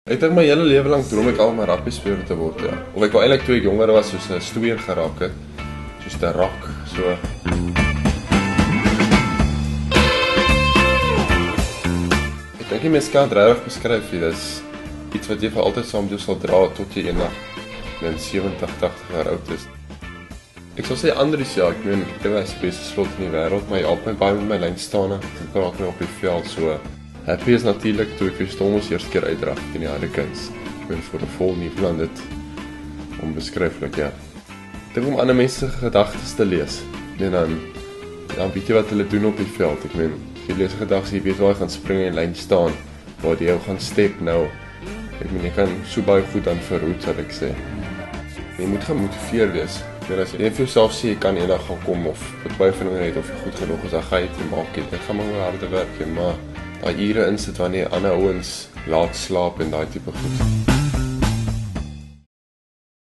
Ek dink my hele lewe lank droom ek al om 'n rugby speler te word, ja. Of ek wou eintlik toe ek jonger was soos 'n stoeier geraak het, soos 'n rock, so. Ek dink die mens kan dit regtig beskryf, dis iets wat jy vir altyd saam met jou sal dra tot jy eendag 70, 80 jaar oud is. Ek sal sê Andries, ja, ek dink hy is die beste slot in die wêreld, maar hy help my baie met my lynstane, en praat my op die veld, so. Happy is natuurlijk toe ek vir Stormers eerste keer uitdrag in die Hurricanes. Ek ben voor 'n vol Nieuweland dit onbeskryflik, ja. Ek dink om ander mense gedagtes te lees. En dan weet jy wat hulle doen op die veld. Ek meen, jy lees gedagtes, jy weet waar jy gaan spring en lyn staan, waar jy jou gaan step nou. Ek meen, jy kan so baie goed aan verhoed, sal ek sê. Jy moet gemotiveerd wees. As jy vir jouself sê, jy kan eendag gaan kom, of wat baie van het, of jy goed genoeg is, dan ga jy dit maak het. Ek gaan maar harde werk, maar daai ure insit wanneer ander ouens laat slaap en daai tipe goed.